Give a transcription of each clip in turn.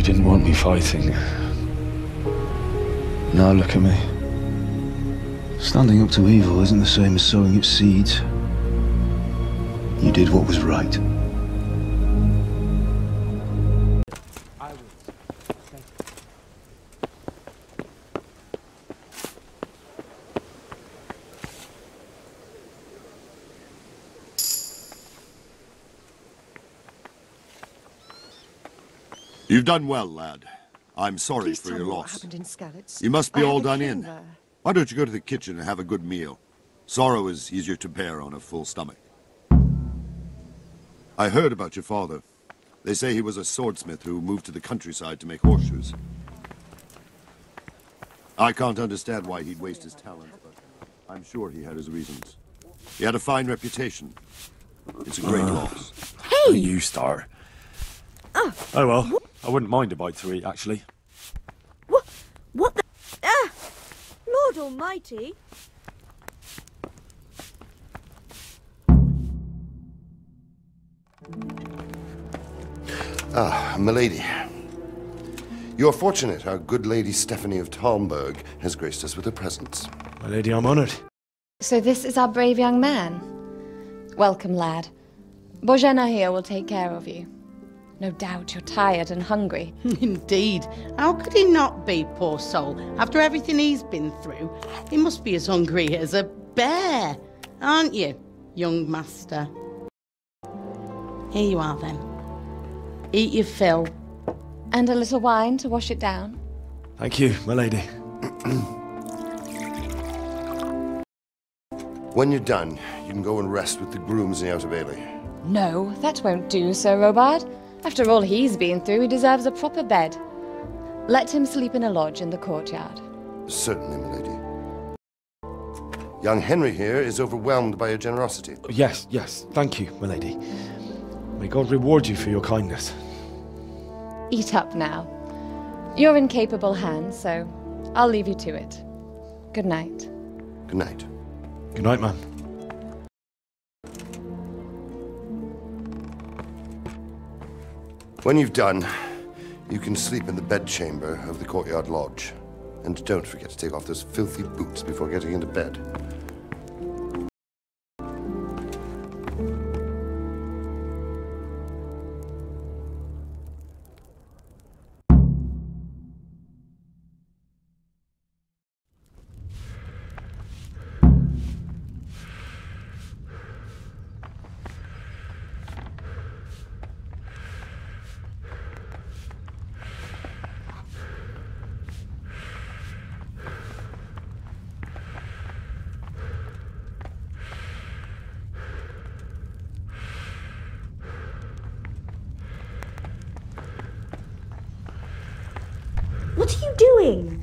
You didn't want me fighting. Now look at me. Standing up to evil isn't the same as sowing its seeds. You did what was right. You've done well, lad. I'm sorry Please for tell your me loss. what happened in Skalitz. You must be I all have a done king in. there. Why don't you go to the kitchen and have a good meal? Sorrow is easier to bear on a full stomach. I heard about your father. They say he was a swordsmith who moved to the countryside to make horseshoes. I can't understand why he'd waste his talent, but I'm sure he had his reasons. He had a fine reputation. It's a great loss. Hey! You start. Oh well, I wouldn't mind a bite to eat, actually. What the... Ah! Lord Almighty! Ah, milady. You're fortunate our good lady Stephanie of Talmberg has graced us with her presence. My lady, I'm honoured. So this is our brave young man. Welcome, lad. Bozhena here will take care of you. No doubt you're tired and hungry. Indeed. How could he not be, poor soul? After everything he's been through, he must be as hungry as a bear, aren't you, young master? Here you are, then. Eat your fill. And a little wine to wash it down. Thank you, my lady. When you're done, you can go and rest with the grooms in the Outer Bailey. No, that won't do, Sir Robard. After all he's been through, he deserves a proper bed. Let him sleep in a lodge in the courtyard. Certainly, milady. Young Henry here is overwhelmed by your generosity. Yes, thank you, my lady. May God reward you for your kindness. Eat up now. You're in capable hands, so I'll leave you to it. Good night. Good night. Good night, man. When you've done, you can sleep in the bedchamber of the courtyard lodge. And don't forget to take off those filthy boots before getting into bed. What are you doing?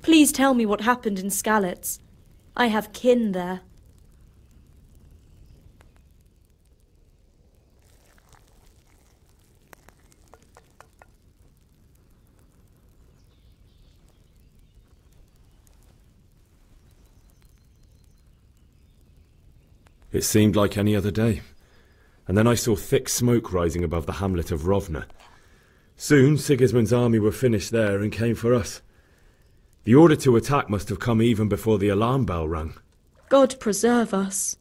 Please tell me what happened in Skalitz. I have kin there. It seemed like any other day. And then I saw thick smoke rising above the hamlet of Rovna. Soon Sigismund's army were finished there and came for us. The order to attack must have come even before the alarm bell rang. God preserve us.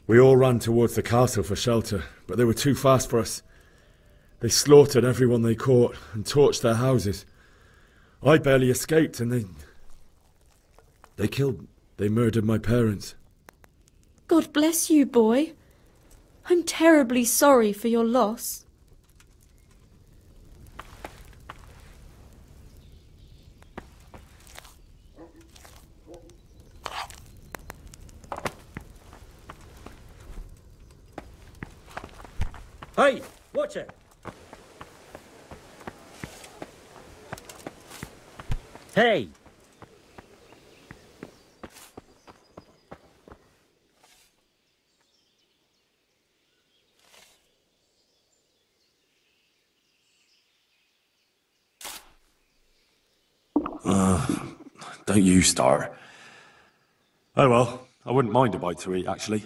We all ran towards the castle for shelter, but they were too fast for us. They slaughtered everyone they caught and torched their houses. I barely escaped and they murdered my parents. God bless you, boy. I'm terribly sorry for your loss. Hey, watch it! Hey! Don't you start. Oh well, I wouldn't mind a bite to eat, actually.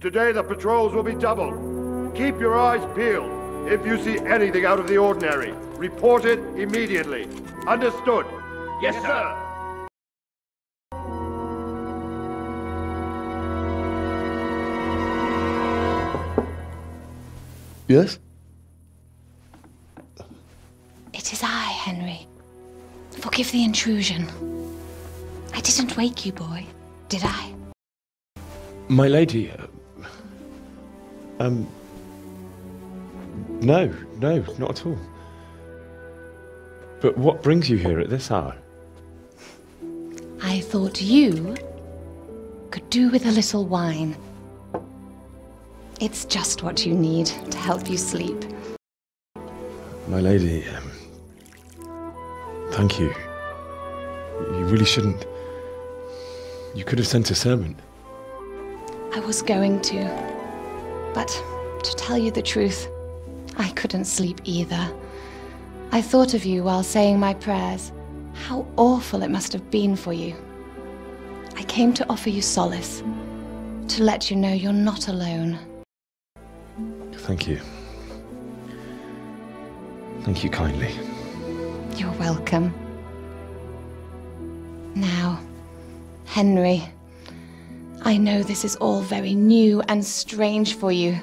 Today the patrols will be doubled. Keep your eyes peeled. If you see anything out of the ordinary, report it immediately. Understood? Yes, sir. Yes? It is I, Henry. Forgive the intrusion. I didn't wake you, boy, did I? My lady, no, not at all. But what brings you here at this hour? I thought you could do with a little wine. It's just what you need to help you sleep. My lady, thank you. You really shouldn't. You could have sent a servant. I was going to, but to tell you the truth, I couldn't sleep either. I thought of you while saying my prayers. How awful it must have been for you. I came to offer you solace, to let you know you're not alone. Thank you. Thank you kindly. You're welcome. Now, Henry, I know this is all very new and strange for you,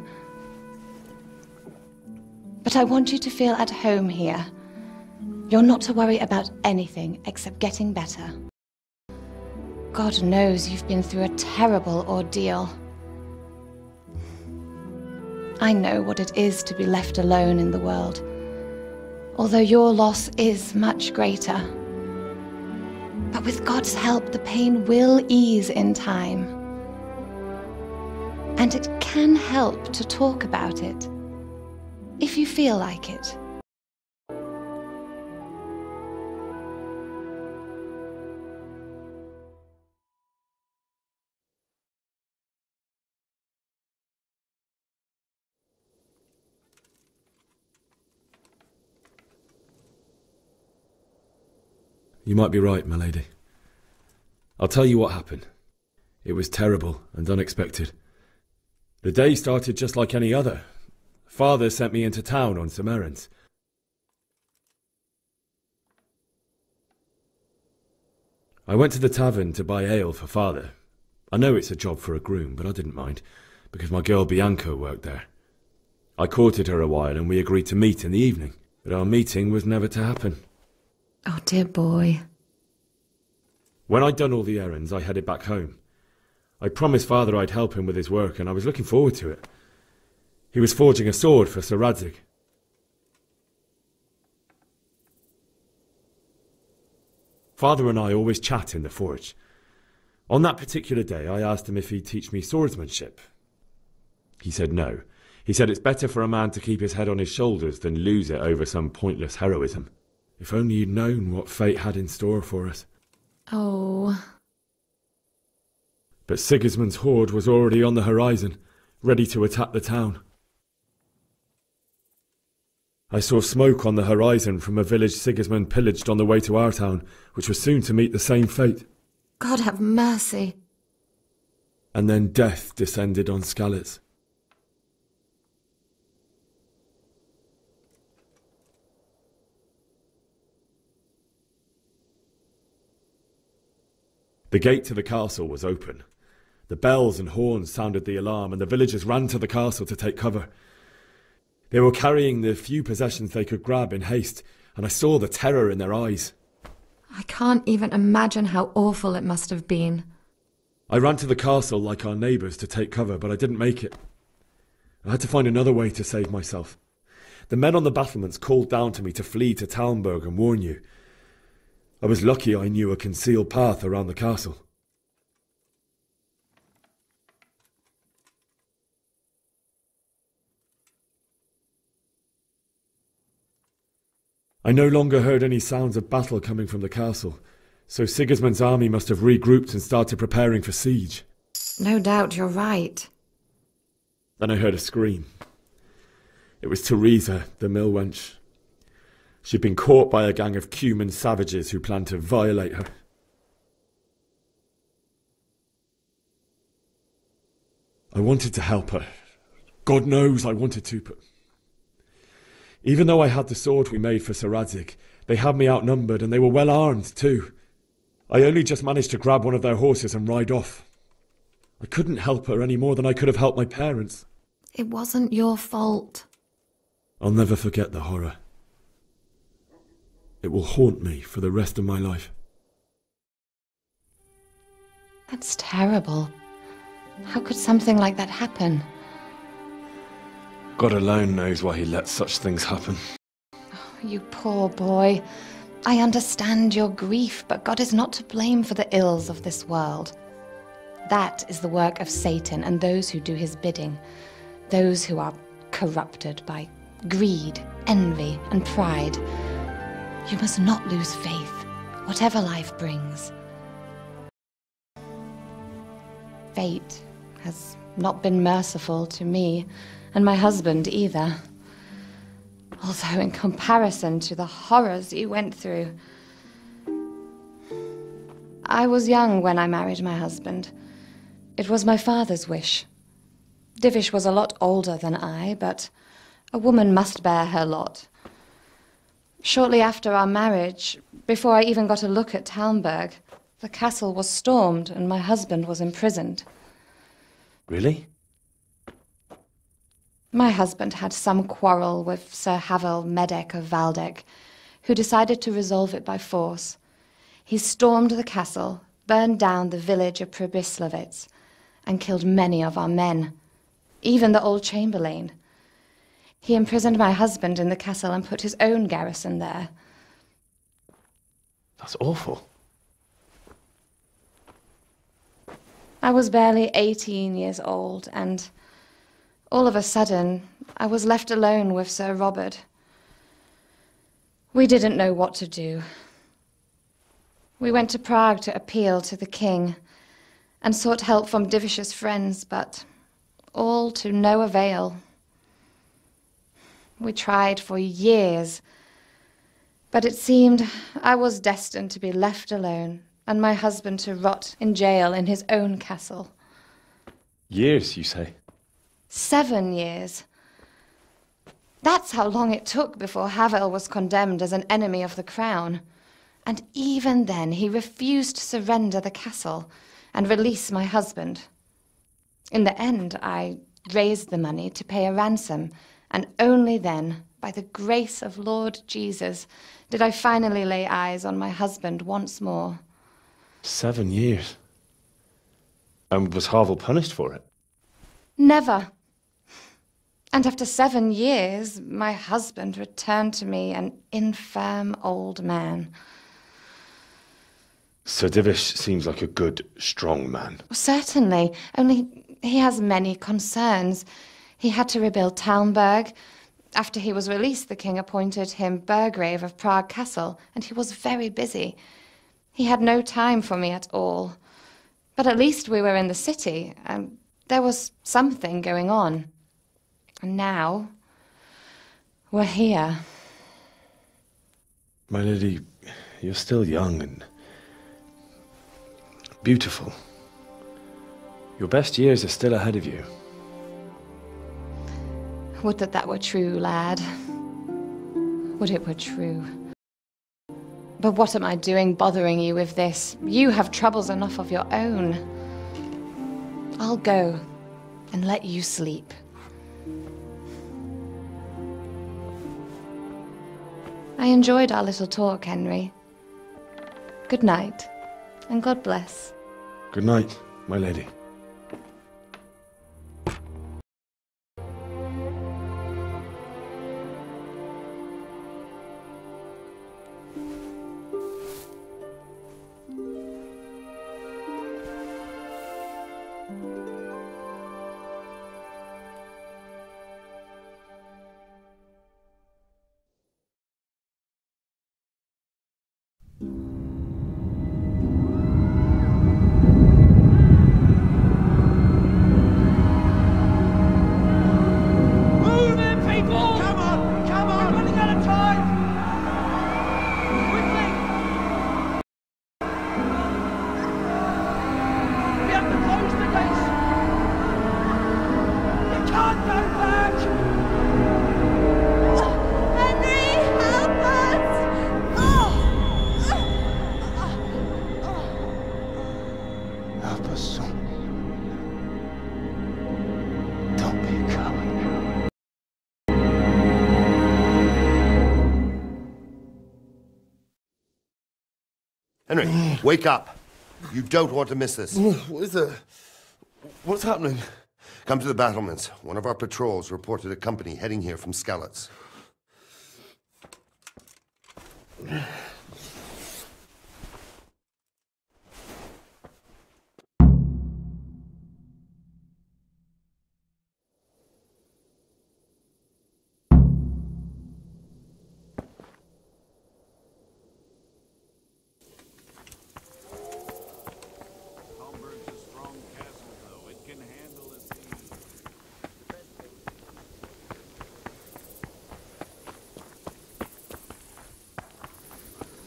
but I want you to feel at home here. You're not to worry about anything except getting better. God knows you've been through a terrible ordeal. I know what it is to be left alone in the world, although your loss is much greater. But with God's help, the pain will ease in time. And it can help to talk about it, if you feel like it. You might be right, my lady. I'll tell you what happened. It was terrible and unexpected. The day started just like any other. Father sent me into town on some errands. I went to the tavern to buy ale for Father. I know it's a job for a groom, but I didn't mind, because my girl Bianca worked there. I courted her a while and we agreed to meet in the evening, but our meeting was never to happen. Oh, dear boy. When I'd done all the errands, I headed back home. I promised Father I'd help him with his work, and I was looking forward to it. He was forging a sword for Sir Radzig. Father and I always chat in the forge. On that particular day, I asked him if he'd teach me swordsmanship. He said no. He said it's better for a man to keep his head on his shoulders than lose it over some pointless heroism. If only you'd known what fate had in store for us. Oh. But Sigismund's horde was already on the horizon, ready to attack the town. I saw smoke on the horizon from a village Sigismund pillaged on the way to our town, which was soon to meet the same fate. God have mercy. And then death descended on Skalitz. The gate to the castle was open. The bells and horns sounded the alarm, and the villagers ran to the castle to take cover. They were carrying the few possessions they could grab in haste, and I saw the terror in their eyes. I can't even imagine how awful it must have been. I ran to the castle like our neighbours to take cover, but I didn't make it. I had to find another way to save myself. The men on the battlements called down to me to flee to Talmberg and warn you. I was lucky I knew a concealed path around the castle. I no longer heard any sounds of battle coming from the castle, so Sigismund's army must have regrouped and started preparing for siege. No doubt you're right. Then I heard a scream. It was Teresa, the mill wench. She'd been caught by a gang of Cuman savages who planned to violate her. I wanted to help her. God knows I wanted to, but... Even though I had the sword we made for Sir Radzig, they had me outnumbered and they were well armed too. I only just managed to grab one of their horses and ride off. I couldn't help her any more than I could have helped my parents. It wasn't your fault. I'll never forget the horror. It will haunt me for the rest of my life. That's terrible. How could something like that happen? God alone knows why he lets such things happen. Oh, you poor boy. I understand your grief, but God is not to blame for the ills of this world. That is the work of Satan and those who do his bidding. Those who are corrupted by greed, envy, and pride. You must not lose faith, whatever life brings. Fate has not been merciful to me, and my husband either. Although in comparison to the horrors you went through. I was young when I married my husband. It was my father's wish. Divish was a lot older than I, but a woman must bear her lot. Shortly after our marriage, before I even got a look at Talmberg, the castle was stormed and my husband was imprisoned. Really? My husband had some quarrel with Sir Havel Medek of Valdek, who decided to resolve it by force. He stormed the castle, burned down the village of Pribyslavitz, and killed many of our men, even the old chamberlain. He imprisoned my husband in the castle and put his own garrison there. That's awful. I was barely 18 years old, and all of a sudden, I was left alone with Sir Robert. We didn't know what to do. We went to Prague to appeal to the king and sought help from Divish's friends, but all to no avail. We tried for years, but it seemed I was destined to be left alone and my husband to rot in jail in his own castle. Years, you say? 7 years. That's how long it took before Havel was condemned as an enemy of the crown. And even then he refused to surrender the castle and release my husband. In the end, I raised the money to pay a ransom, and only then, by the grace of Lord Jesus, did I finally lay eyes on my husband once more. 7 years? And was Havel punished for it? Never. And after 7 years, my husband returned to me an infirm old man. Sir Divish seems like a good, strong man. Certainly, only he has many concerns. He had to rebuild Talmberg. After he was released, the king appointed him Burgrave of Prague Castle, and he was very busy. He had no time for me at all. But at least we were in the city, and there was something going on. And now, were here. My lady, you're still young and beautiful. Your best years are still ahead of you. Would that that were true, lad. Would it were true. But what am I doing bothering you with this? You have troubles enough of your own. I'll go and let you sleep. I enjoyed our little talk, Henry. Good night, and God bless. Good night, my lady. Henry, wake up. You don't want to miss this. What is it? What's happening? Come to the battlements. One of our patrols reported a company heading here from Skalitz.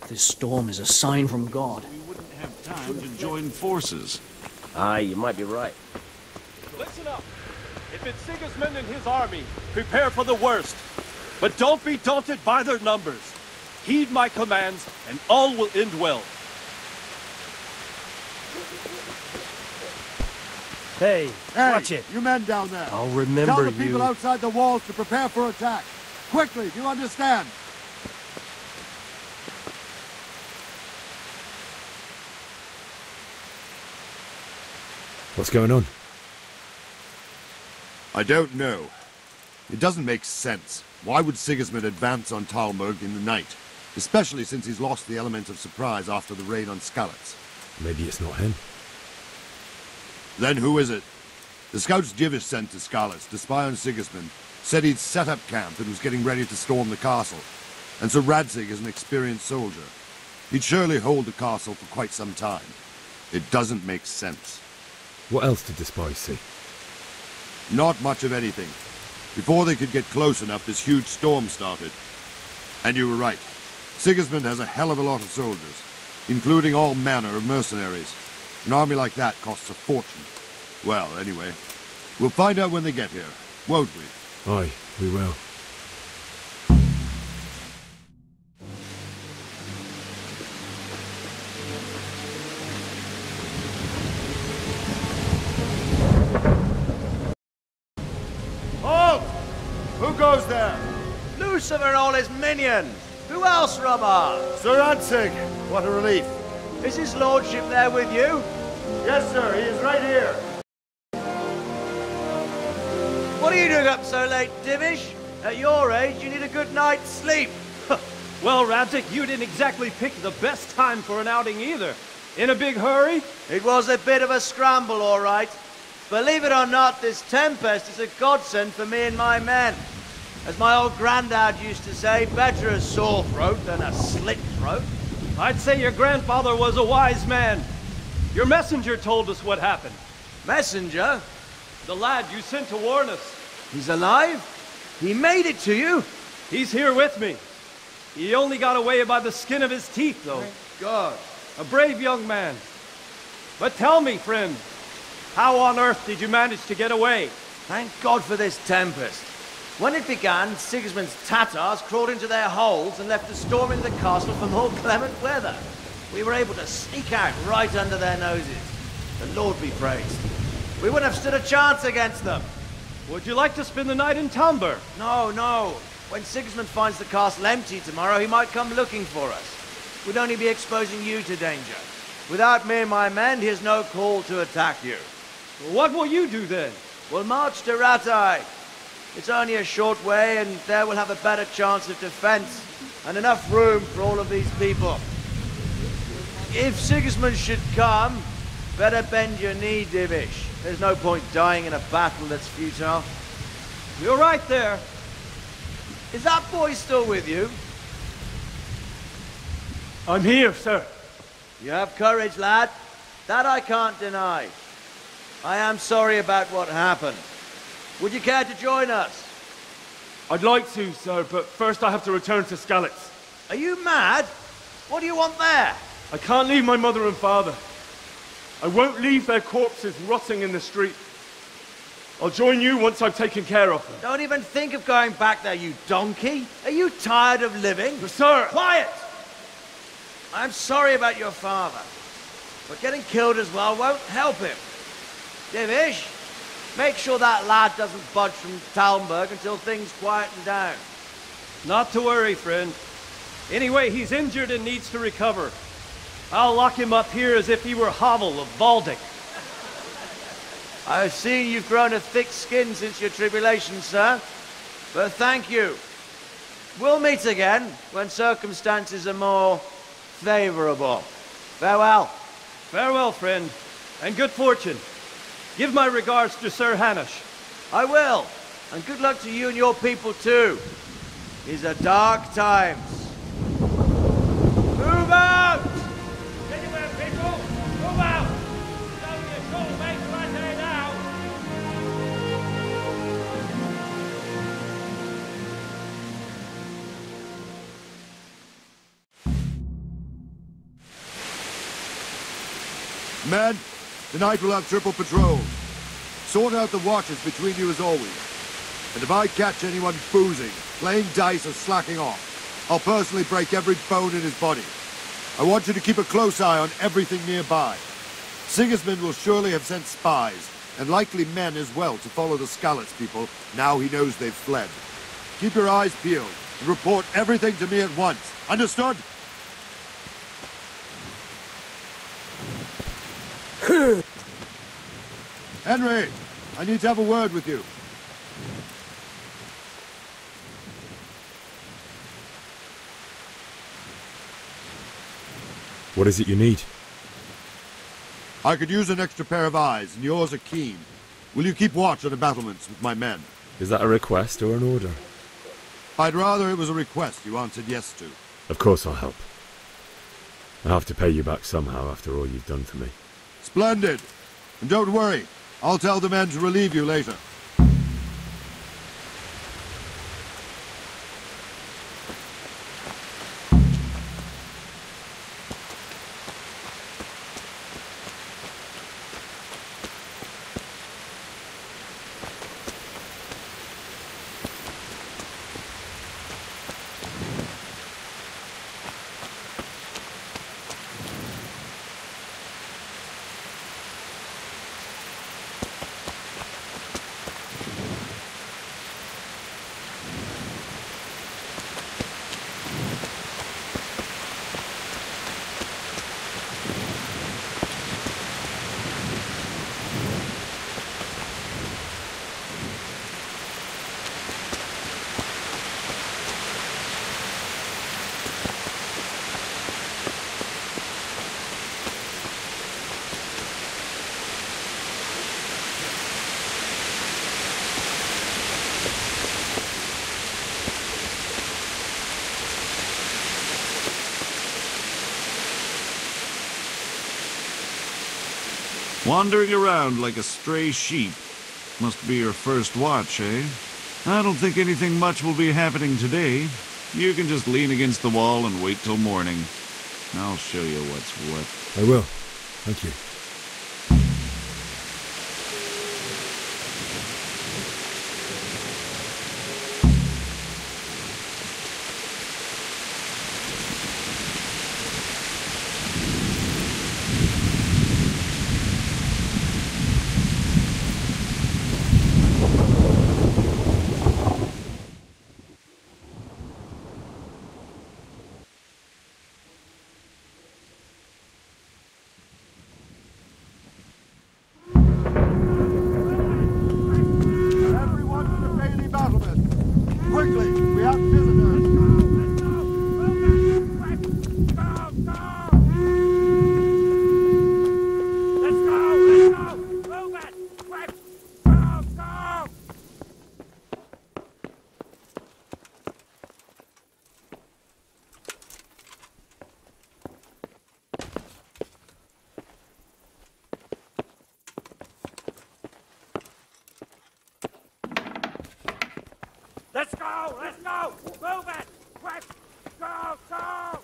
This storm is a sign from God. We wouldn't have time to join forces. Aye, you might be right. Listen up. If it's Sigismund and his army, prepare for the worst. But don't be daunted by their numbers. Heed my commands, and all will end well. Hey, watch it. You men down there. I'll remember Tell the you. people outside the walls to prepare for attack. Quickly, do you understand? What's going on? I don't know. It doesn't make sense. Why would Sigismund advance on Talmberg in the night? Especially since he's lost the element of surprise after the raid on Skalitz. Maybe it's not him. Then who is it? The scouts Jivish sent to Skalitz to spy on Sigismund said he'd set up camp and was getting ready to storm the castle. And so Radzig is an experienced soldier. He'd surely hold the castle for quite some time. It doesn't make sense. What else did the spies see? Not much of anything. Before they could get close enough, this huge storm started. And you were right. Sigismund has a hell of a lot of soldiers, including all manner of mercenaries. An army like that costs a fortune. Well, anyway, we'll find out when they get here, won't we? Aye, we will. Halt! Who goes there? Lucifer and all his minions. Who else, Rama? Sir Radzig. What a relief. Is his lordship there with you? Yes, sir. He is right here. What are you doing up so late, Divish? At your age, you need a good night's sleep. Well, Radzig, you didn't exactly pick the best time for an outing either. In a big hurry? It was a bit of a scramble, all right. Believe it or not, this tempest is a godsend for me and my men. As my old granddad used to say, better a sore throat than a slit throat. I'd say your grandfather was a wise man. Your messenger told us what happened. Messenger? The lad you sent to warn us. He's alive? He made it to you? He's here with me. He only got away by the skin of his teeth, though. Thank God. A brave young man. But tell me, friend, how on earth did you manage to get away? Thank God for this tempest. When it began, Sigismund's Tatars crawled into their holes and left us storming the castle for more clement weather. We were able to sneak out right under their noses. The Lord be praised. We wouldn't have stood a chance against them. Would you like to spend the night in Talmberg? No, no. When Sigismund finds the castle empty tomorrow, he might come looking for us. We'd only be exposing you to danger. Without me and my men, he has no call to attack you. What will you do then? We'll march to Ratai. It's only a short way, and there we'll have a better chance of defense and enough room for all of these people. If Sigismund should come, better bend your knee, Divish. There's no point dying in a battle that's futile. You're right there. Is that boy still with you? I'm here, sir. You have courage, lad. That I can't deny. I am sorry about what happened. Would you care to join us? I'd like to, sir, but first I have to return to Skalitz. Are you mad? What do you want there? I can't leave my mother and father. I won't leave their corpses rotting in the street. I'll join you once I've taken care of them. Don't even think of going back there, you donkey. Are you tired of living? But sir! Quiet! I'm sorry about your father, but getting killed as well won't help him. Divish, make sure that lad doesn't budge from Talmberg until things quieten down. Not to worry, friend. Anyway, he's injured and needs to recover. I'll lock him up here as if he were Havel of Baldic. I've seen you've grown a thick skin since your tribulation, sir. But thank you. We'll meet again when circumstances are more favorable. Farewell. Farewell, friend, and good fortune. Give my regards to Sir Hanush. I will, and good luck to you and your people too. These are dark times. Move out! Anywhere, people! Move out! Don't be a troublemaker right there now! Men, tonight we'll have triple patrol. Sort out the watches between you as always. And if I catch anyone boozing, playing dice or slacking off, I'll personally break every bone in his body. I want you to keep a close eye on everything nearby. Sigismund will surely have sent spies, and likely men as well, to follow the Skalitz people now he knows they've fled. Keep your eyes peeled and report everything to me at once. Understood? Henry, I need to have a word with you. What is it you need? I could use an extra pair of eyes, and yours are keen. Will you keep watch on the battlements with my men? Is that a request or an order? I'd rather it was a request you answered yes to. Of course I'll help. I have to pay you back somehow after all you've done for me. Splendid! And don't worry, I'll tell the men to relieve you later. Wandering around like a stray sheep. Must be your first watch, eh? I don't think anything much will be happening today. You can just lean against the wall and wait till morning. I'll show you what's what. I will. Thank you. Let's go! Let's go! Move it! Quick! Go! Go!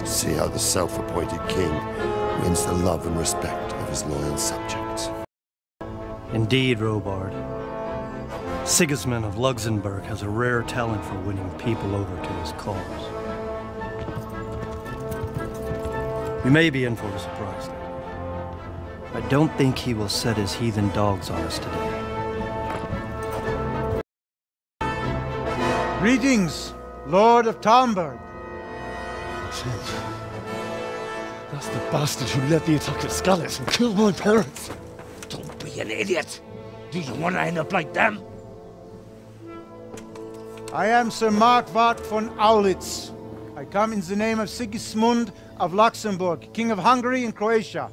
See how the self-appointed king wins the love and respect of his loyal subjects. Indeed, Robard. Sigismund of Luxembourg has a rare talent for winning people over to his cause. You may be in for a surprise, though. I don't think he will set his heathen dogs on us today. Greetings, Lord of Talmberg. That's the bastard who led the attack at Skalitz and killed my parents. Don't be an idiot. Do you want to end up like them? I am Sir Markwart von Aulitz. I come in the name of Sigismund of Luxembourg, King of Hungary and Croatia,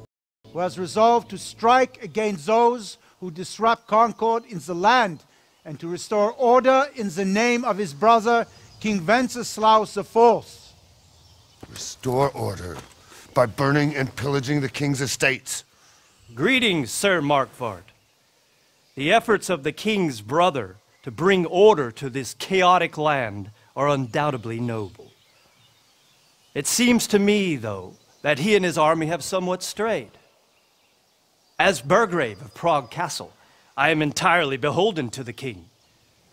who has resolved to strike against those who disrupt concord in the land and to restore order in the name of his brother, King Wenceslaus IV. Restore order by burning and pillaging the king's estates. Greetings, Sir Markwart. The efforts of the king's brother to bring order to this chaotic land are undoubtedly noble. It seems to me, though, that he and his army have somewhat strayed. As Burgrave of Prague Castle, I am entirely beholden to the king,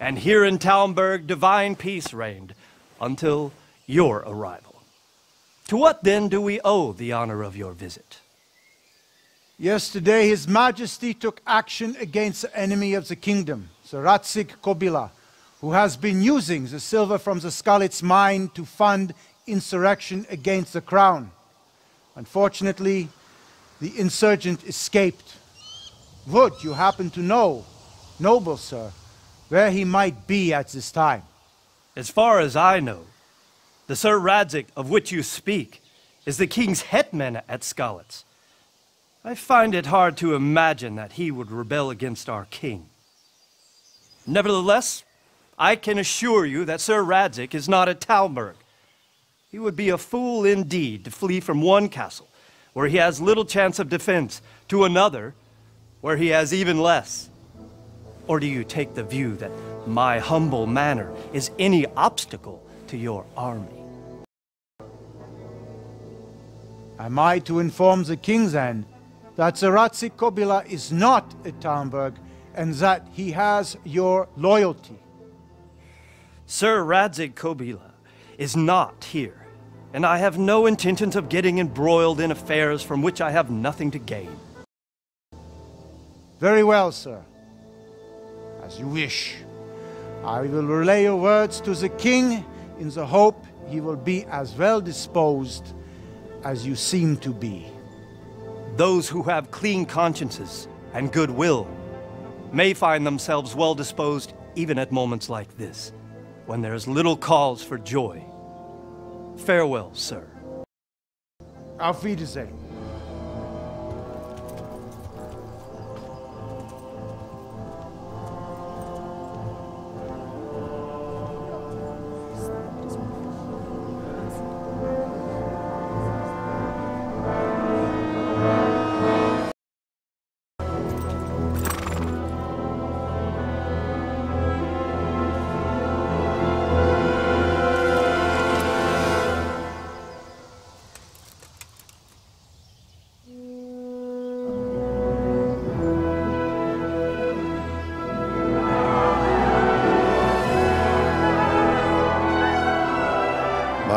and here in Talmberg divine peace reigned until your arrival. To what then do we owe the honor of your visit? Yesterday, His Majesty took action against the enemy of the kingdom, the Rādzīk Kobila, who has been using the silver from the Skalitz mine to fund insurrection against the crown. Unfortunately, the insurgent escaped. Would you happen to know, noble sir, where he might be at this time? As far as I know, the Sir Rādzīk of which you speak is the king's hetman at Skalitz. I find it hard to imagine that he would rebel against our king. Nevertheless, I can assure you that Sir Rādzīk is not at Talmberg. He would be a fool indeed to flee from one castle, where he has little chance of defense, to another, where he has even less. Or do you take the view that my humble manner is any obstacle to your army? Am I to inform the king then that Sir Rādzīk Kobila is not at Talmberg and that he has your loyalty? Sir Rādzīk Kobila is not here, and I have no intentions of getting embroiled in affairs from which I have nothing to gain. Very well, sir. As you wish. I will relay your words to the king in the hope he will be as well disposed as you seem to be. Those who have clean consciences and goodwill may find themselves well disposed even at moments like this. when there is little cause for joy. Farewell, sir. Auf Wiedersehen.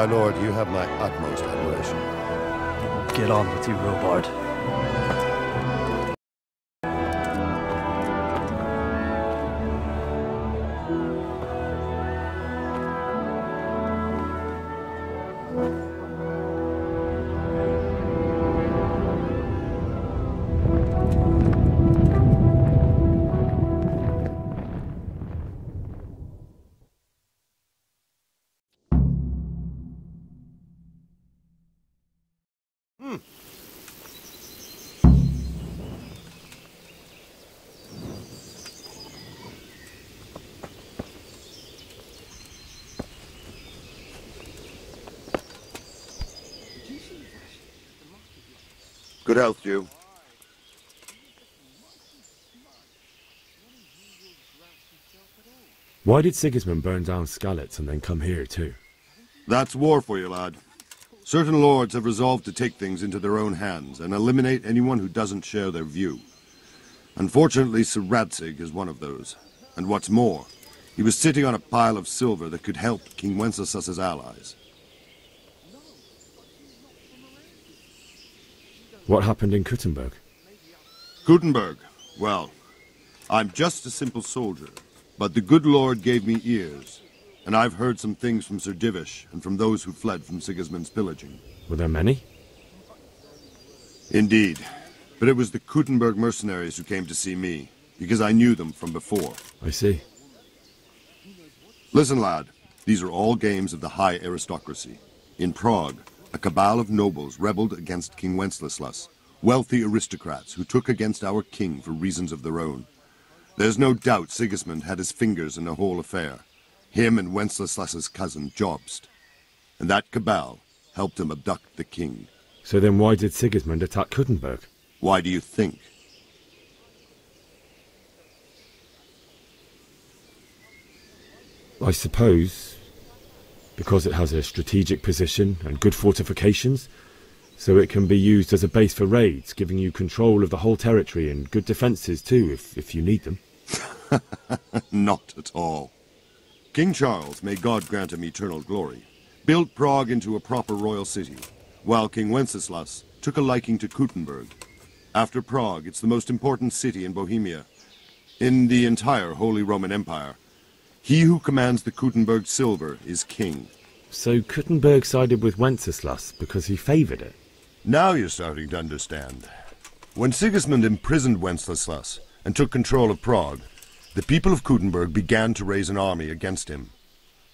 My lord, you have my utmost admiration. Get on with you, Robard. Good health to you. Why did Sigismund burn down Skalitz and then come here too? That's war for you, lad. Certain lords have resolved to take things into their own hands and eliminate anyone who doesn't share their view. Unfortunately, Sir Radzig is one of those. And what's more, he was sitting on a pile of silver that could help King Wenceslas's allies. What happened in Kuttenberg? Kuttenberg? Well, I'm just a simple soldier, but the good Lord gave me ears, and I've heard some things from Sir Divish and from those who fled from Sigismund's pillaging. Were there many? Indeed, but it was the Kuttenberg mercenaries who came to see me, because I knew them from before. I see. Listen, lad, these are all games of the high aristocracy. In Prague, a cabal of nobles rebelled against King Wenceslas, wealthy aristocrats who took against our king for reasons of their own. There's no doubt Sigismund had his fingers in the whole affair, him and Wenceslas's cousin Jobst. And that cabal helped him abduct the king. So then why did Sigismund attack Kuttenberg? Why do you think? I suppose because it has a strategic position and good fortifications, so it can be used as a base for raids, giving you control of the whole territory and good defences too, if you need them. Not at all. King Charles, may God grant him eternal glory, built Prague into a proper royal city, while King Wenceslas took a liking to Kuttenberg. After Prague, it's the most important city in Bohemia, in the entire Holy Roman Empire. He who commands the Kuttenberg silver is king. So Kuttenberg sided with Wenceslas because he favoured it? Now you're starting to understand. When Sigismund imprisoned Wenceslas and took control of Prague, the people of Kuttenberg began to raise an army against him.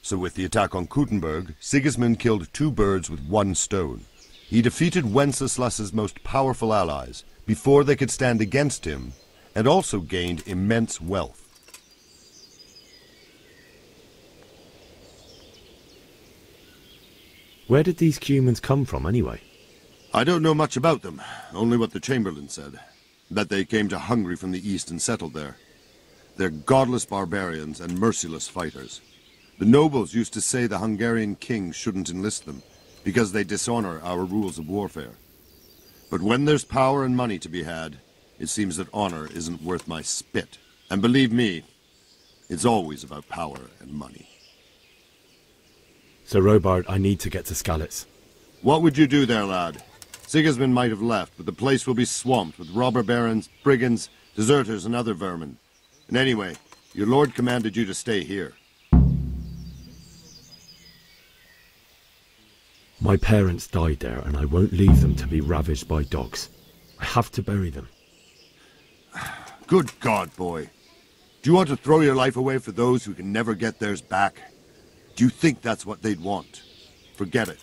So with the attack on Kuttenberg, Sigismund killed two birds with one stone. He defeated Wenceslas's most powerful allies before they could stand against him, and also gained immense wealth. Where did these humans come from, anyway? I don't know much about them, only what the Chamberlain said. That they came to Hungary from the east and settled there. They're godless barbarians and merciless fighters. The nobles used to say the Hungarian king shouldn't enlist them, because they dishonor our rules of warfare. But when there's power and money to be had, it seems that honor isn't worth my spit. And believe me, it's always about power and money. So, Robard, I need to get to Skalitz. What would you do there, lad? Sigismund might have left, but the place will be swamped with robber barons, brigands, deserters, and other vermin. And anyway, your lord commanded you to stay here. My parents died there, and I won't leave them to be ravaged by dogs. I have to bury them. Good God, boy. Do you want to throw your life away for those who can never get theirs back? Do you think that's what they'd want? Forget it.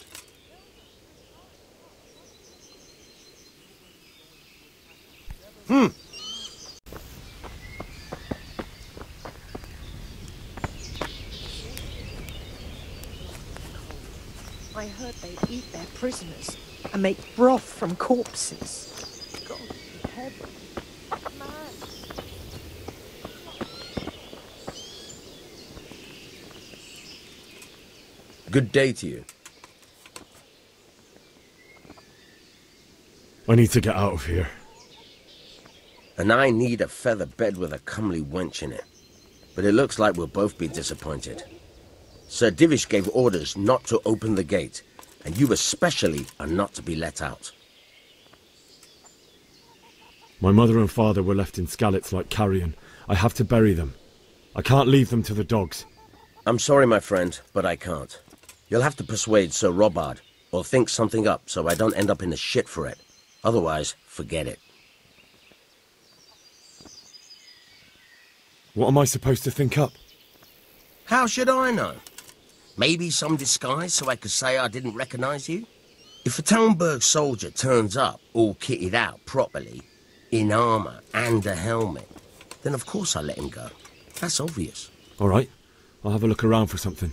I heard they'd eat their prisoners and make broth from corpses. God in heaven. Good day to you. I need to get out of here. And I need a feather bed with a comely wench in it. But it looks like we'll both be disappointed. Sir Divish gave orders not to open the gate, and you especially are not to be let out. My mother and father were left in Skalitz like carrion. I have to bury them. I can't leave them to the dogs. I'm sorry, my friend, but I can't. You'll have to persuade Sir Robard, or think something up so I don't end up in the shit for it. Otherwise, forget it. What am I supposed to think up? How should I know? Maybe some disguise so I could say I didn't recognize you? If a Talmberg soldier turns up all kitted out properly, in armor and a helmet, then of course I let him go. That's obvious. All right, I'll have a look around for something.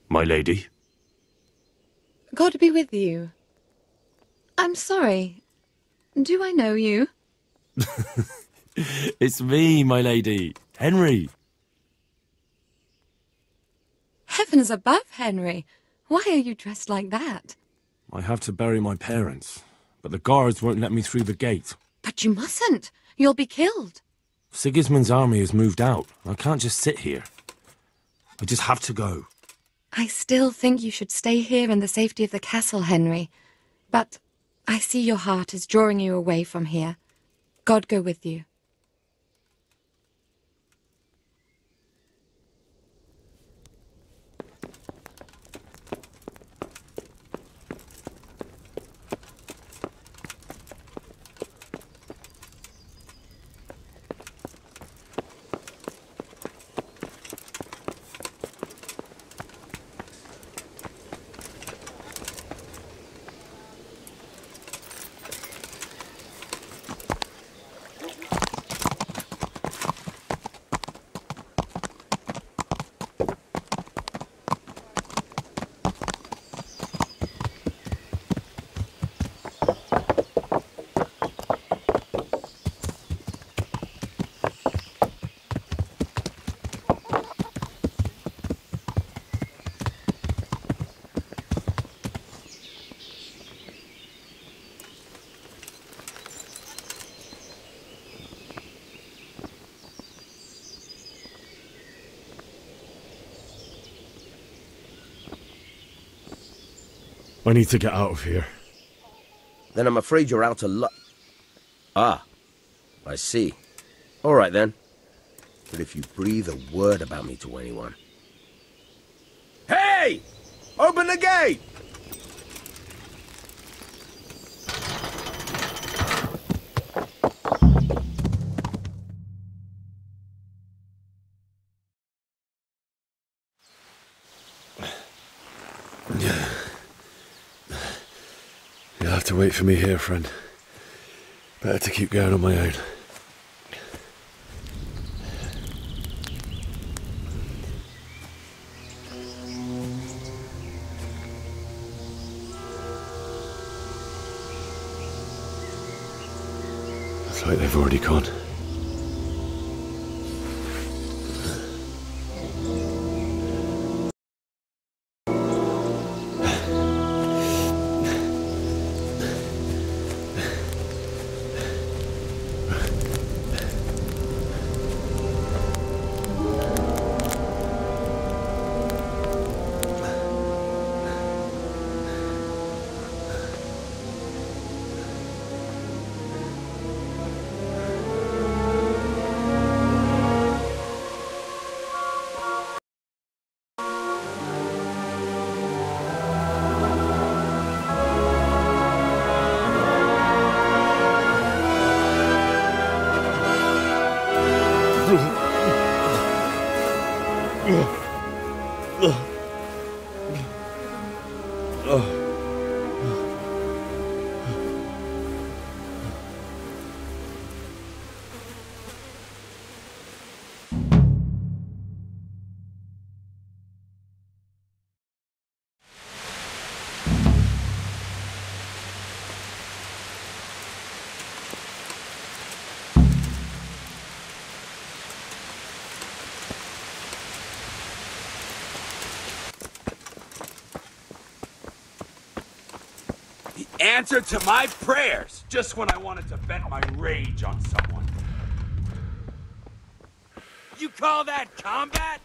My lady? God be with you. I'm sorry. Do I know you? It's me, my lady. Henry. Heavens above, Henry. Why are you dressed like that? I have to bury my parents, but the guards won't let me through the gate. But you mustn't. You'll be killed. Sigismund's army has moved out. I can't just sit here. I just have to go. I still think you should stay here in the safety of the castle, Henry. But I see your heart is drawing you away from here. God go with you. I need to get out of here. Then I'm afraid you're out of luck. Ah, I see. All right then. But if you breathe a word about me to anyone... Hey! Open the gate! You'll have to wait for me here, friend. Better to keep going on my own. Looks like they've already gone. Answer to my prayers, just when I wanted to vent my rage on someone. You call that combat?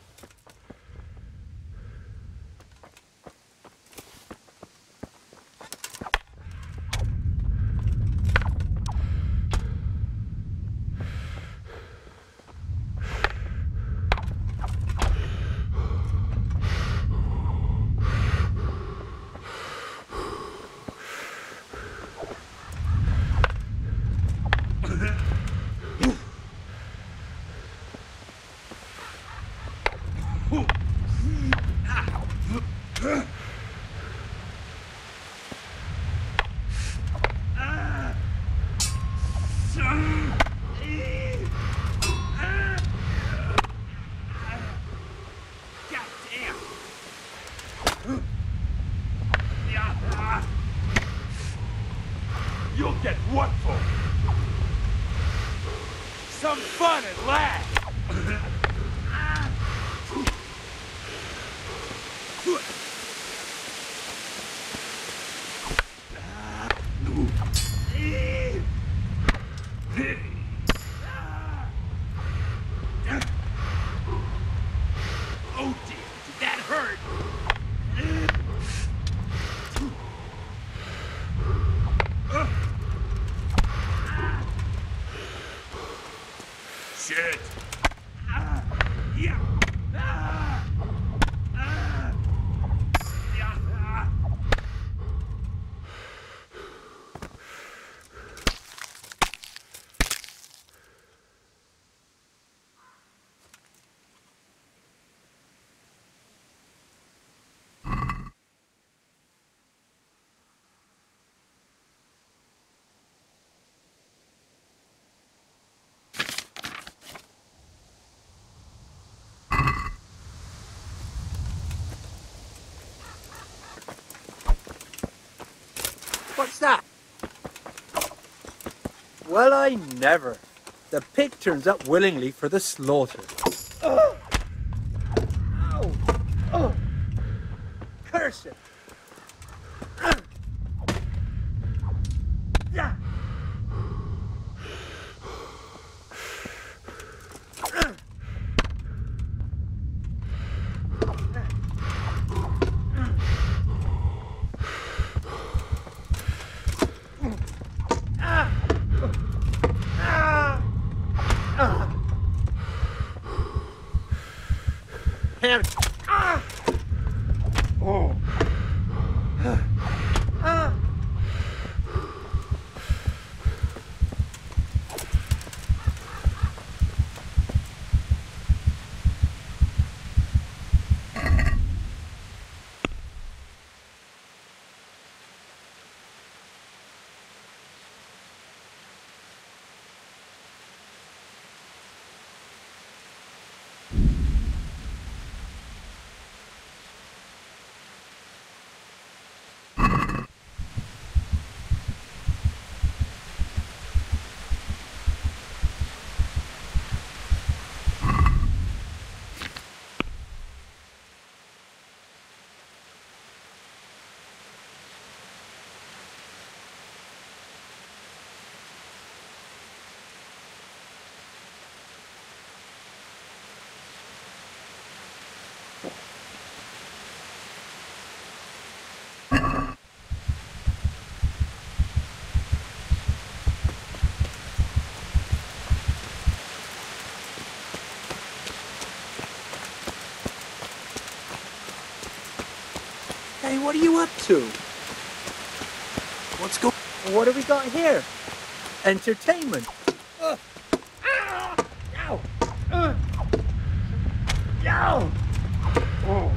You'll get what for? Some fun at last! Oh dear, did that hurt? Shit. Yeah. What's that? Well, I never. The pig turns up willingly for the slaughter. Ow! Oh! Curse it! Yeah! Hey, what are you up to? What have we got here? Entertainment. Ow! Ow! Oh.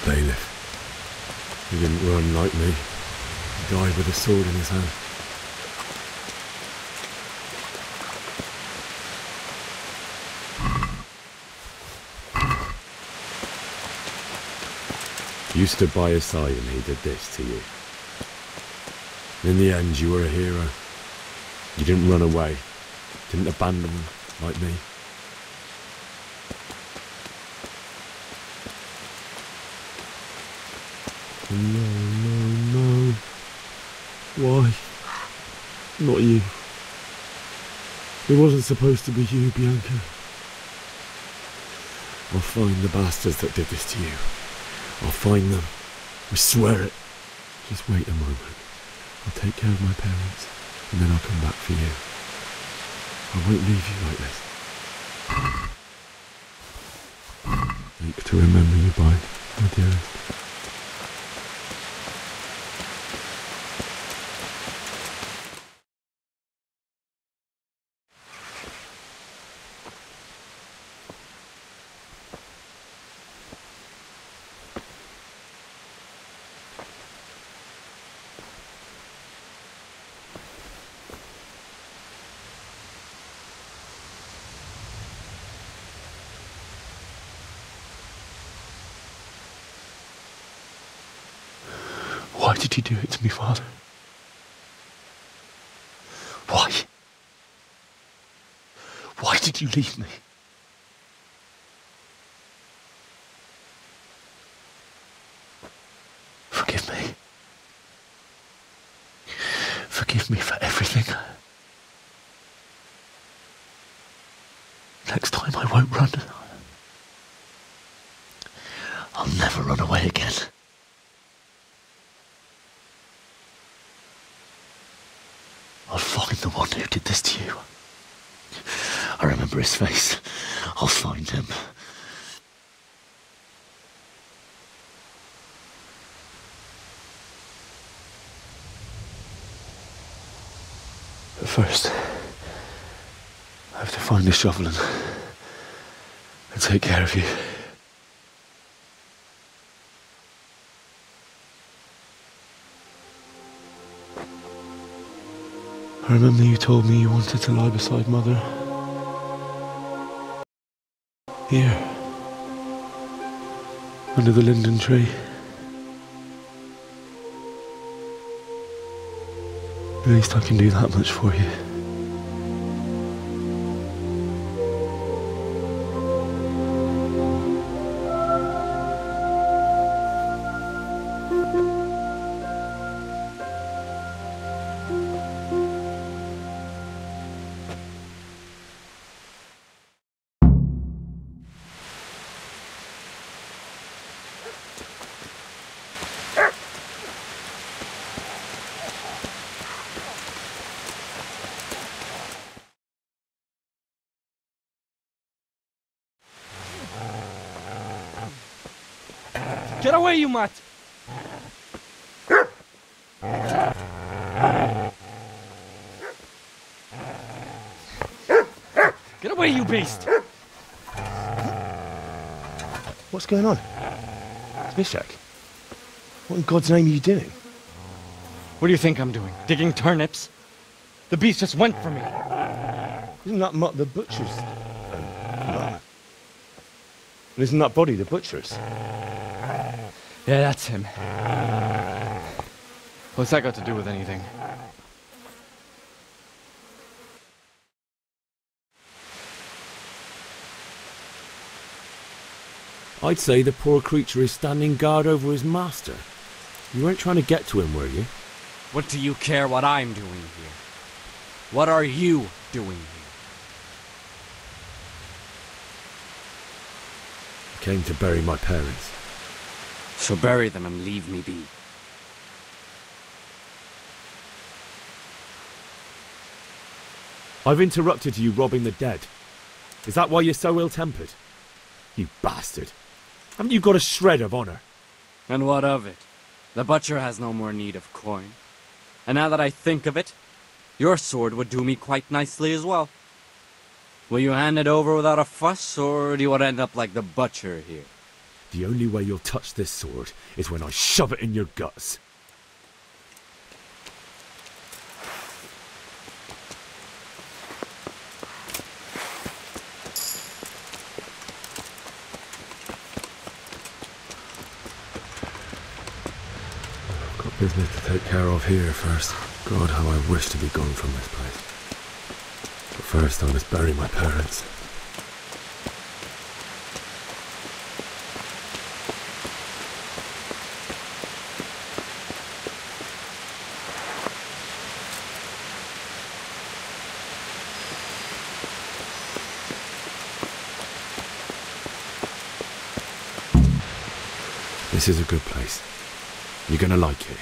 Bailiff. He didn't run like me. He died with a sword in his hand. You stood by his side and he did this to you. In the end, you were a hero. You didn't run away. Didn't abandon them like me. No. Why? Not you. It wasn't supposed to be you, Bianca. I'll find the bastards that did this to you. I'll find them. I swear it. Just wait a moment. I'll take care of my parents, and then I'll come back for you. I won't leave you like this. Make to remember you by, my dearest. Why did you do it to me, Father? Why? Why did you leave me? Forgive me. Forgive me for everything. Next time I won't run. I'll never run away again. I'll find the one who did this to you. I remember his face. I'll find him. But first, I have to find the shovel and take care of you. I remember you told me you wanted to lie beside Mother. Here. Under the linden tree. At least I can do that much for you. Get away, you mutt! Get away, you beast! What's going on? Zbyszek, what in God's name are you doing? What do you think I'm doing? Digging turnips? The beast just went for me. Isn't that Mutt the butcher's? No. Isn't that body the butcher's? Yeah, that's him. What's that got to do with anything? I'd say the poor creature is standing guard over his master. You weren't trying to get to him, were you? What do you care what I'm doing here? What are you doing here? I came to bury my parents. So bury them and leave me be. I've interrupted you robbing the dead. Is that why you're so ill-tempered? You bastard. Haven't you got a shred of honor? And what of it? The butcher has no more need of coin. And now that I think of it, your sword would do me quite nicely as well. Will you hand it over without a fuss, or do you want to end up like the butcher here? The only way you'll touch this sword is when I shove it in your guts. Got business to take care of here first. God, how I wish to be gone from this place. But first I must bury my parents. This is a good place. You're gonna like it here.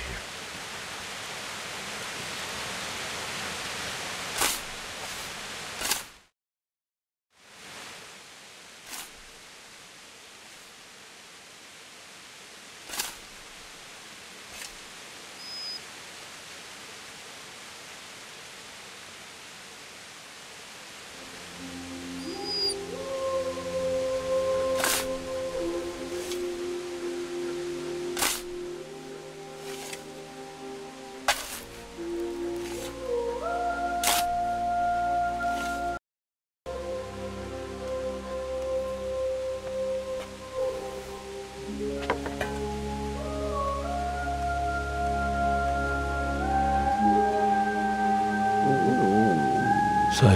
So,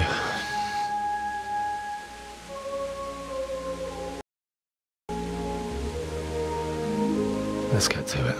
let's get to it.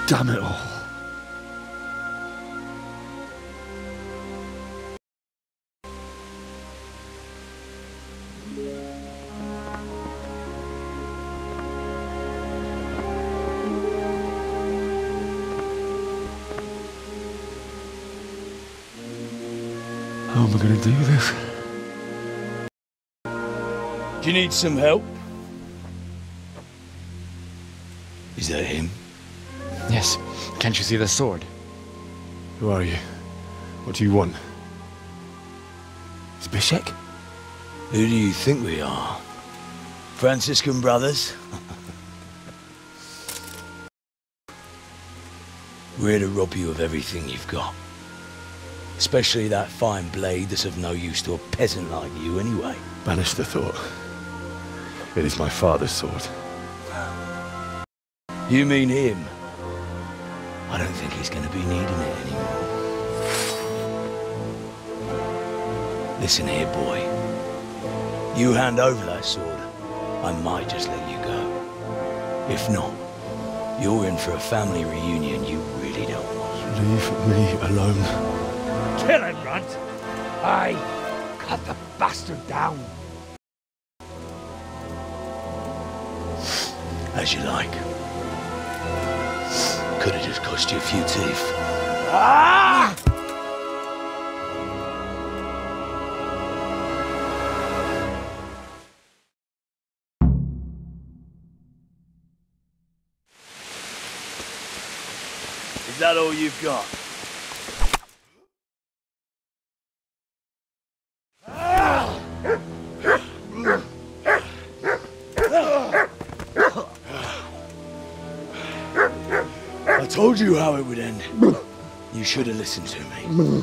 Damn it all. How am I going to do this? Do you need some help? Is that him? Yes. Can't you see the sword? Who are you? What do you want? Zbyszek? Who do you think we are? Franciscan brothers? We're here to rob you of everything you've got. Especially that fine blade that's of no use to a peasant like you anyway. Banish the thought. It is my father's sword. You mean him? I don't think he's going to be needing it anymore. Listen here, boy. You hand over that sword, I might just let you go. If not, you're in for a family reunion you really don't want. Leave me alone. Kill him, Runt! Aye, cut the bastard down. As you like. Could have just cost you a few teeth. Ah! Is that all you've got? I told you how it would end. You should have listened to me.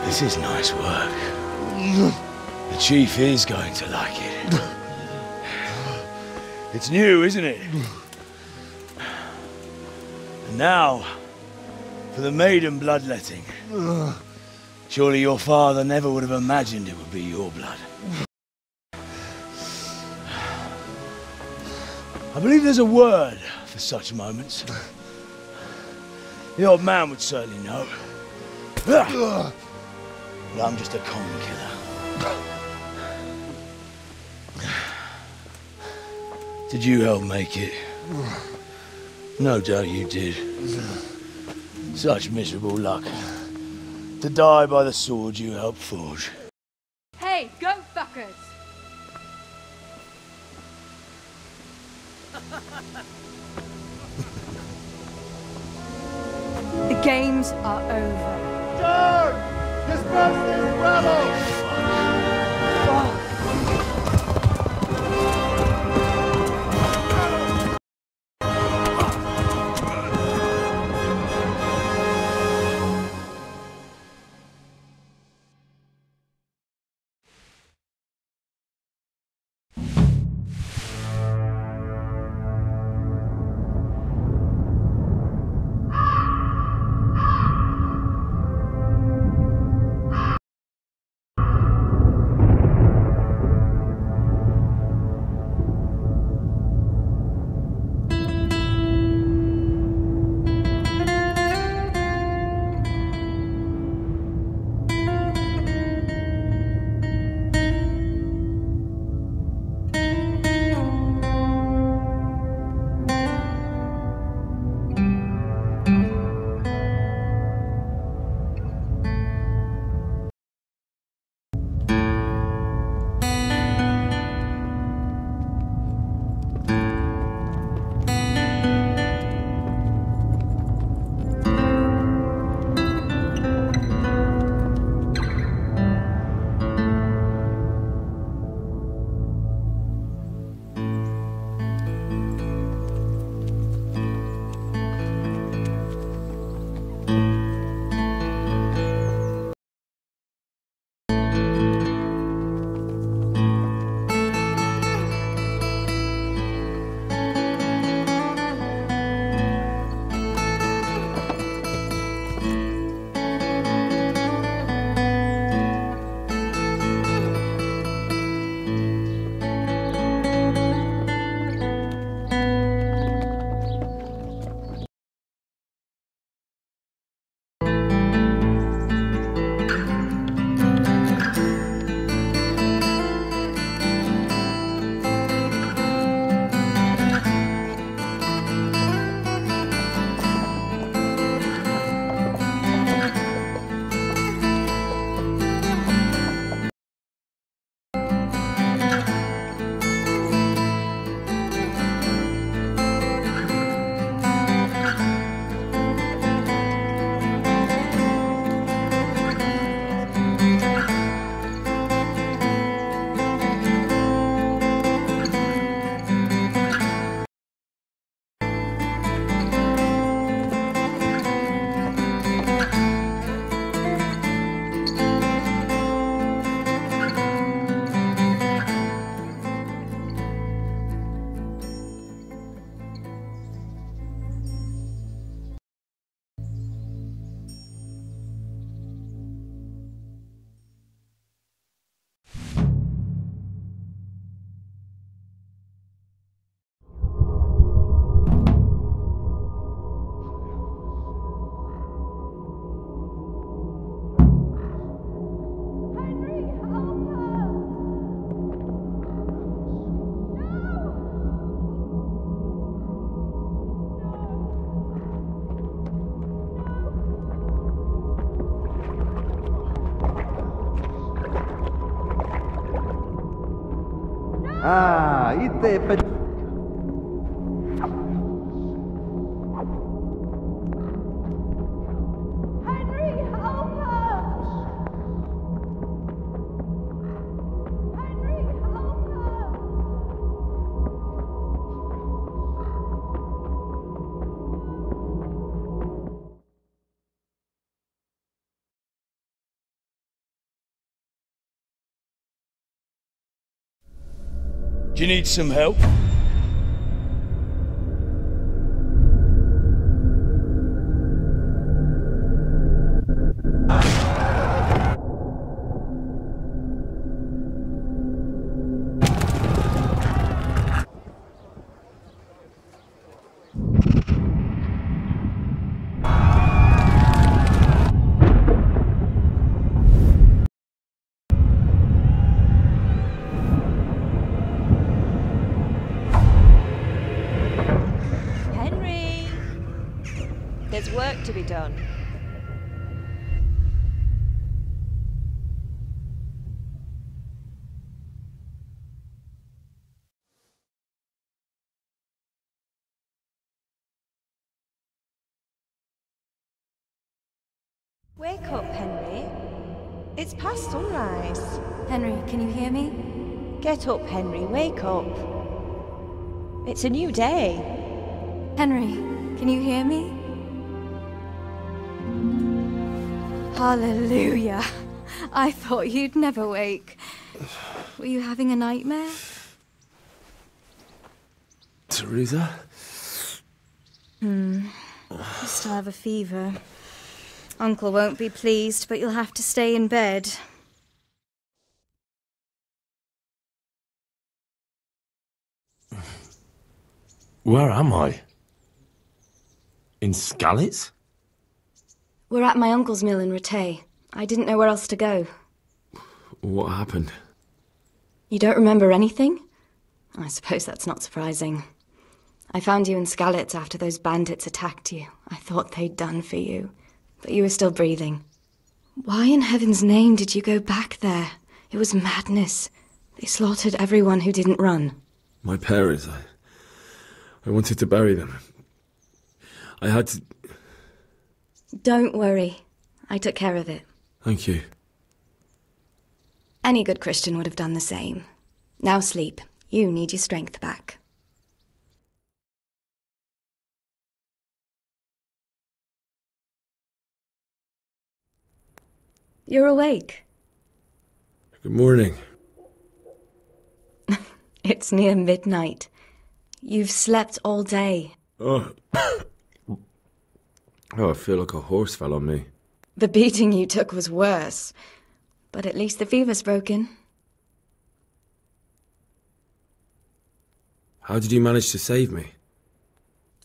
This is nice work. The chief is going to like it. It's new, isn't it? And now, for the maiden bloodletting. Surely your father never would have imagined it would be your blood. I believe there's a word for such moments. The old man would certainly know. But I'm just a common killer. Did you help make it? No doubt you did. Such miserable luck. To die by the sword you helped forge. Hey, go fuckers! The games are over. George! Disperse this rebel! Do you need some help? There's work to be done. Wake up, Henry. It's past sunrise. Henry, can you hear me? Get up, Henry. Wake up. It's a new day. Henry, can you hear me? Hallelujah. I thought you'd never wake. Were you having a nightmare? Teresa? You still have a fever. Uncle won't be pleased, but you'll have to stay in bed. Where am I? In Skalitz? We're at my uncle's mill in Rattay. I didn't know where else to go. What happened? You don't remember anything? I suppose that's not surprising. I found you in Skalitz after those bandits attacked you. I thought they'd done for you, but you were still breathing. Why in heaven's name did you go back there? It was madness. They slaughtered everyone who didn't run. My parents, I wanted to bury them. I had to... Don't worry. I took care of it. Thank you. Any good Christian would have done the same. Now sleep. You need your strength back. You're awake. Good morning. It's near midnight. You've slept all day. Oh, I feel like a horse fell on me. The beating you took was worse. But at least the fever's broken. How did you manage to save me?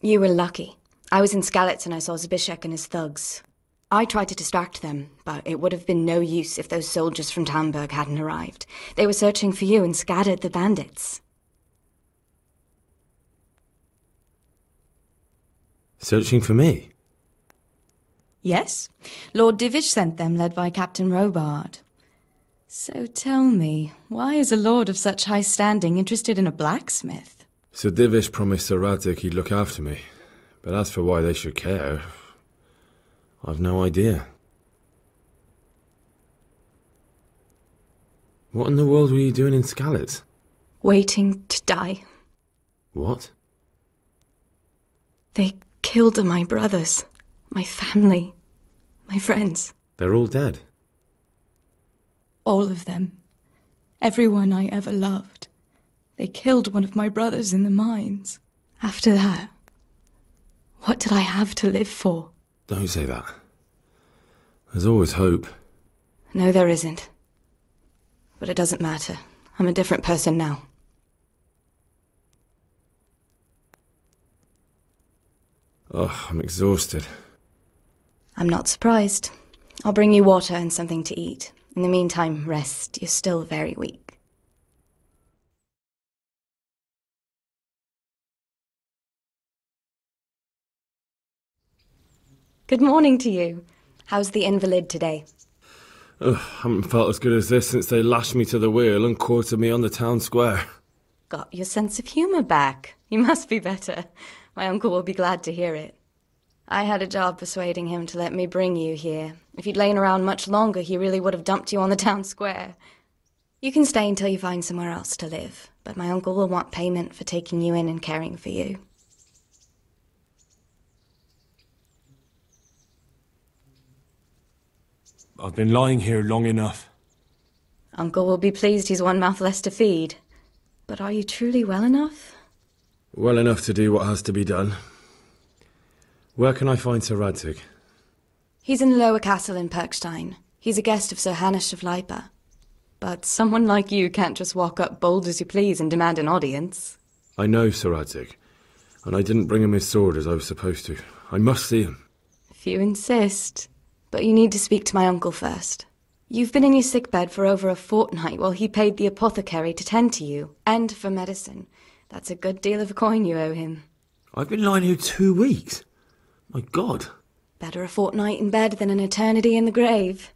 You were lucky. I was in Skalitz and I saw Zbyszek and his thugs. I tried to distract them, but it would have been no use if those soldiers from Tamburg hadn't arrived. They were searching for you and scattered the bandits. Searching for me? Yes. Lord Divish sent them, led by Captain Robard. So tell me, why is a lord of such high standing interested in a blacksmith? Sir Divish promised Sir Radzig he'd look after me. But as for why they should care, I've no idea. What in the world were you doing in Skalitz? Waiting to die. What? They killed my brothers, my family, my friends. They're all dead? All of them. Everyone I ever loved. They killed one of my brothers in the mines. After that, what did I have to live for? Don't say that. There's always hope. No, there isn't. But it doesn't matter. I'm a different person now. Oh, I'm exhausted. I'm not surprised. I'll bring you water and something to eat. In the meantime, rest. You're still very weak. Good morning to you. How's the invalid today? Ugh, haven't felt as good as this since they lashed me to the wheel and quartered me on the town square. got your sense of humour back. You must be better. My uncle will be glad to hear it. I had a job persuading him to let me bring you here. If you'd lain around much longer, he really would have dumped you on the town square. You can stay until you find somewhere else to live, but my uncle will want payment for taking you in and caring for you. I've been lying here long enough. Uncle will be pleased he's one mouth less to feed. But are you truly well enough? Well enough to do what has to be done. Where can I find Sir Radzig? He's in the lower castle in Perkstein. He's a guest of Sir Hanush of Leipa. But someone like you can't just walk up bold as you please and demand an audience. I know Sir Radzig, and I didn't bring him his sword as I was supposed to. I must see him. If you insist. But you need to speak to my uncle first. You've been in your sickbed for over a fortnight while he paid the apothecary to tend to you, and for medicine. That's a good deal of coin you owe him. I've been lying here 2 weeks. My God. Better a fortnight in bed than an eternity in the grave.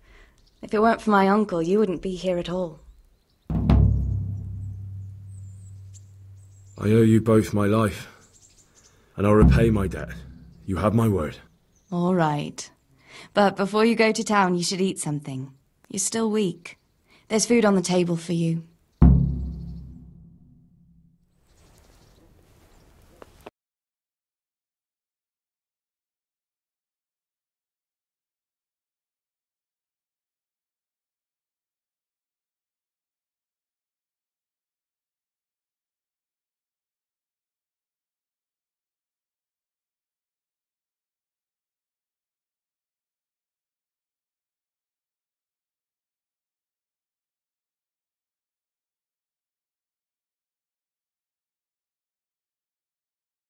If it weren't for my uncle, you wouldn't be here at all. I owe you both my life, and I'll repay my debt. You have my word. All right. But before you go to town, you should eat something. You're still weak. There's food on the table for you.